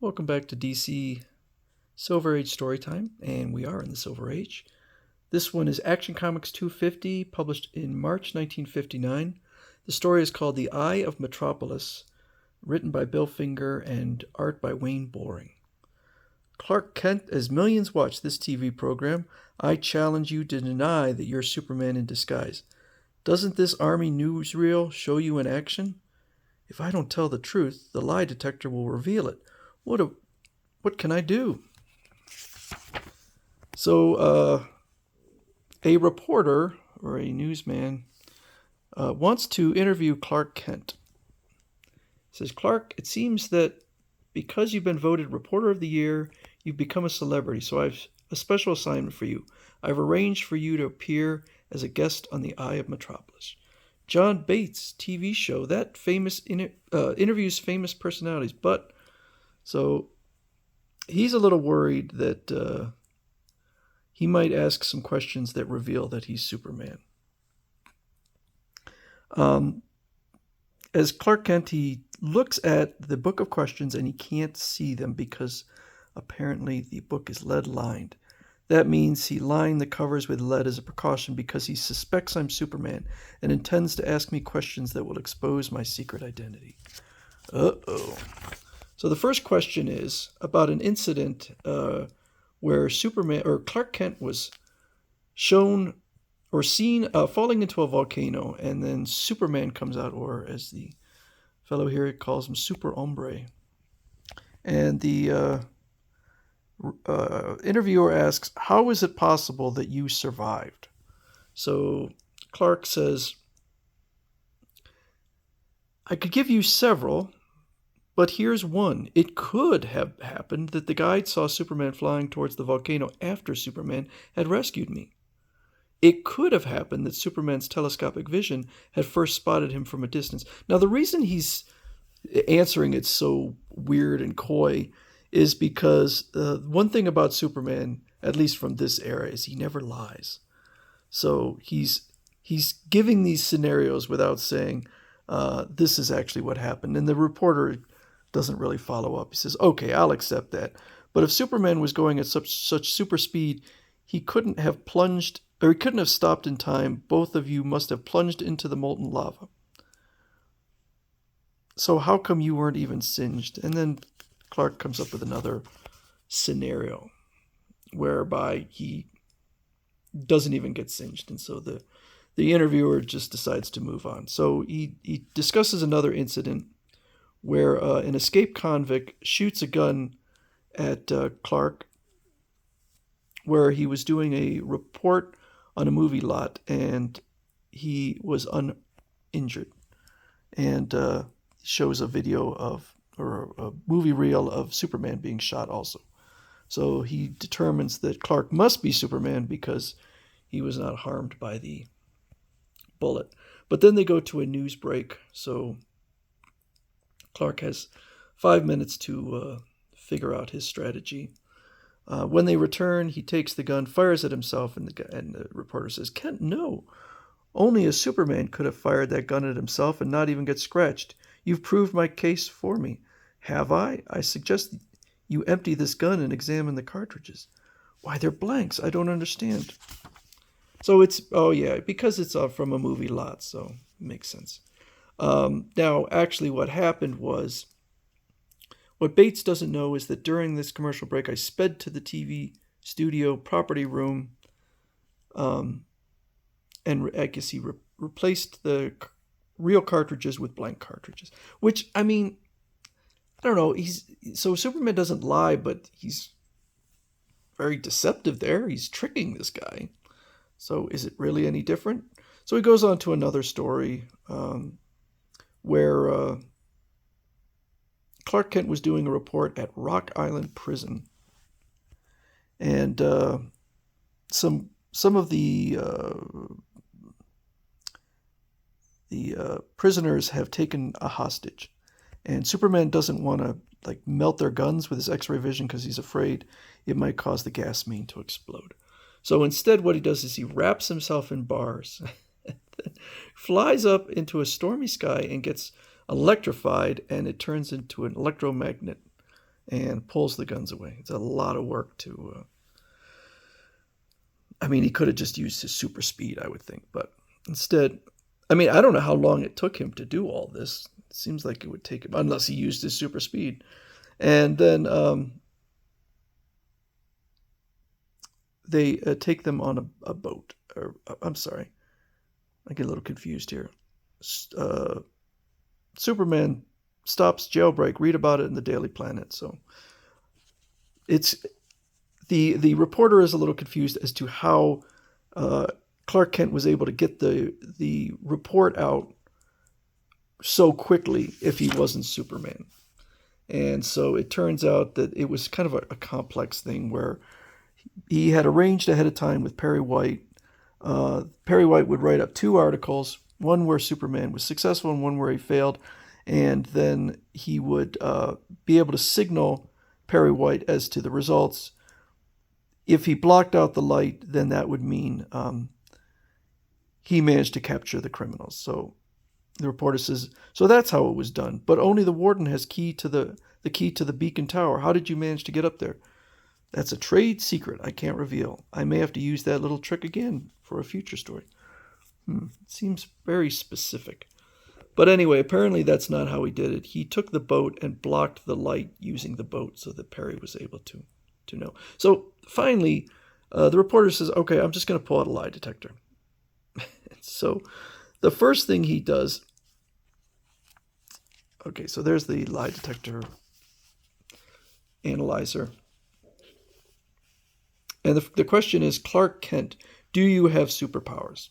Welcome back to DC Silver Age Storytime, and we are in the Silver Age. This one is Action Comics 250, published in March 1959. The story is called The Eye of Metropolis, written by Bill Finger and art by Wayne Boring. Clark Kent, as millions watch this TV program, I challenge you to deny that you're Superman in disguise. Doesn't this Army newsreel show you in action? If I don't tell the truth, the lie detector will reveal it. What can I do? So, a reporter or a newsman wants to interview Clark Kent. He says, Clark, it seems that because you've been voted Reporter of the Year, you've become a celebrity, so I've a special assignment for you. I've arranged for you to appear as a guest on The Eye of Metropolis. John Bates' TV show, that famous interviews famous personalities, but so he's a little worried that he might ask some questions that reveal that he's Superman. As Clark Kent, he looks at the book of questions and he can't see them because apparently the book is lead-lined. That means he lined the covers with lead as a precaution because he suspects I'm Superman and intends to ask me questions that will expose my secret identity. Uh-oh. So the first question is about an incident where Clark Kent was shown or seen falling into a volcano, and then Superman comes out, or as the fellow here calls him, Super Hombre. And the interviewer asks, how is it possible that you survived? So Clark says, I could give you several, but here's one. It could have happened that the guide saw Superman flying towards the volcano after Superman had rescued me. It could have happened that Superman's telescopic vision had first spotted him from a distance. Now, the reason he's answering it so weird and coy is because one thing about Superman, at least from this era, is he never lies. So he's giving these scenarios without saying, this is actually what happened. And the reporter doesn't really follow up. He says, okay, I'll accept that. But if Superman was going at such super speed, he couldn't have stopped in time. Both of you must have plunged into the molten lava. So how come you weren't even singed? And then Clark comes up with another scenario whereby he doesn't even get singed. And so the interviewer just decides to move on. So he discusses another incident where an escaped convict shoots a gun at Clark, where he was doing a report on a movie lot, and he was uninjured. And shows a video or a movie reel of Superman being shot also. So he determines that Clark must be Superman because he was not harmed by the bullet. But then they go to a news break, so Clark has 5 minutes to figure out his strategy. When they return, he takes the gun, fires at himself, and the reporter says, Kent, no. Only a Superman could have fired that gun at himself and not even get scratched. You've proved my case for me. Have I? I suggest you empty this gun and examine the cartridges. Why, they're blanks. I don't understand. So because it's from a movie lot, so it makes sense. Now, actually what happened was, what Bates doesn't know is that during this commercial break, I sped to the TV studio property room, and I guess he replaced the real cartridges with blank cartridges. Which, I mean, I don't know. So Superman doesn't lie, but he's very deceptive there. He's tricking this guy. So is it really any different? So he goes on to another story where Clark Kent was doing a report at Rock Island Prison, and some of the prisoners have taken a hostage, and Superman doesn't want to melt their guns with his X-ray vision because he's afraid it might cause the gas main to explode. So instead, what he does is he wraps himself in bars, flies up into a stormy sky, and gets electrified, and it turns into an electromagnet and pulls the guns away. It's a lot of work to. I mean, he could have just used his super speed, I would think, but instead, I mean, I don't know how long it took him to do all this. It seems like it would take him, unless he used his super speed. And then they take them on a boat. Or, I'm sorry, I get a little confused here. Superman stops jailbreak. Read about it in the Daily Planet. So it's the reporter is a little confused as to how Clark Kent was able to get the report out so quickly if he wasn't Superman. And so it turns out that it was kind of a complex thing where he had arranged ahead of time with Perry White. Perry White would write up 2 articles, one where Superman was successful and one where he failed. And then he would be able to signal Perry White as to the results. If he blocked out the light, then that would mean he managed to capture the criminals. So the reporter says, so that's how it was done. But only the warden has the key to the beacon tower. How did you manage to get up there? That's a trade secret I can't reveal. I may have to use that little trick again for a future story. It seems very specific. But anyway, apparently that's not how he did it. He took the boat and blocked the light using the boat so that Perry was able to know. So finally, the reporter says, okay, I'm just going to pull out a lie detector. So the first thing he does, okay, so there's the lie detector analyzer. And the question is, Clark Kent, do you have superpowers?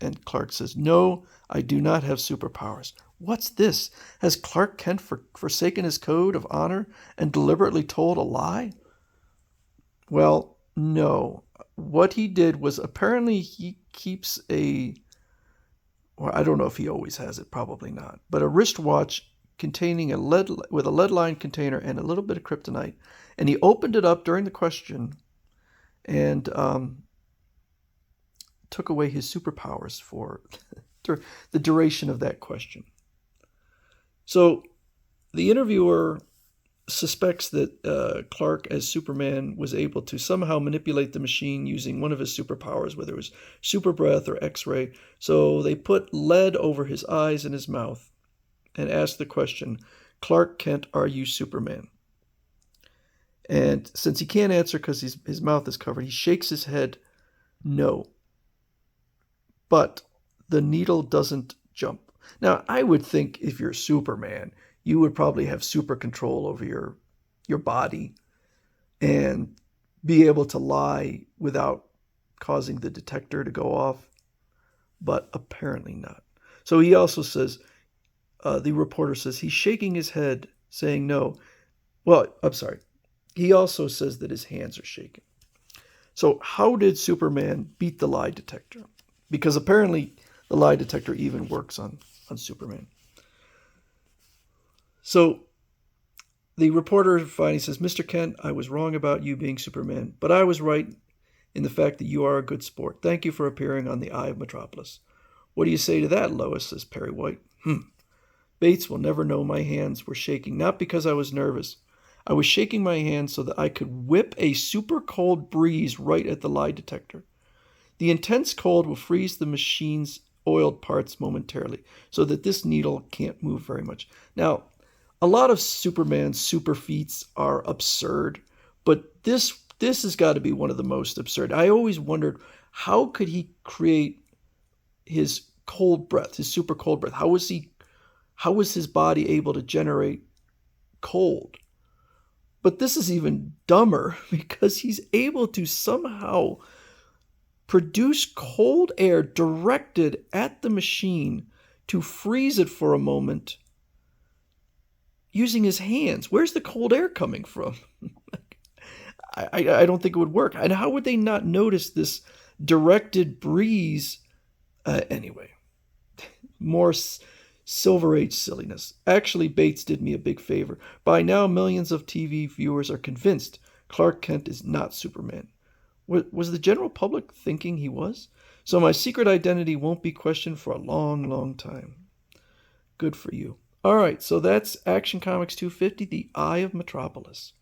And Clark says, no, I do not have superpowers. What's this? Has Clark Kent forsaken his code of honor and deliberately told a lie? Well, no. What he did was apparently he keeps well, I don't know if he always has it, probably not, but a wristwatch containing with a lead-lined container and a little bit of kryptonite. And he opened it up during the question and took away his superpowers for the duration of that question. So the interviewer suspects that Clark, as Superman, was able to somehow manipulate the machine using one of his superpowers, whether it was super breath or X-ray. So they put lead over his eyes and his mouth and asked the question, Clark Kent, are you Superman? And since he can't answer because his mouth is covered, he shakes his head no. But the needle doesn't jump. Now, I would think if you're Superman, you would probably have super control over your body and be able to lie without causing the detector to go off. But apparently not. So he also says, the reporter says he's shaking his head saying no. Well, I'm sorry. He also says that his hands are shaking. So how did Superman beat the lie detector? Because apparently the lie detector even works on Superman. So the reporter finally says, Mr. Kent, I was wrong about you being Superman, but I was right in the fact that you are a good sport. Thank you for appearing on the Eye of Metropolis. What do you say to that, Lois? Says Perry White. Bates will never know my hands were shaking, not because I was nervous. I was shaking my hands so that I could whip a super cold breeze right at the lie detector. The intense cold will freeze the machine's oiled parts momentarily, so that this needle can't move very much. Now, a lot of Superman's super feats are absurd, but this has got to be one of the most absurd. I always wondered, how could he create his cold breath, his super cold breath? How was his body able to generate cold? But this is even dumber because he's able to somehow produce cold air directed at the machine to freeze it for a moment using his hands. Where's the cold air coming from? I don't think it would work. And how would they not notice this directed breeze? Anyway, more Silver Age silliness. Actually, Bates did me a big favor. By now, millions of TV viewers are convinced Clark Kent is not Superman. Was the general public thinking he was? So my secret identity won't be questioned for a long, long time. Good for you. All right, so that's Action Comics 250, The Eye of Metropolis.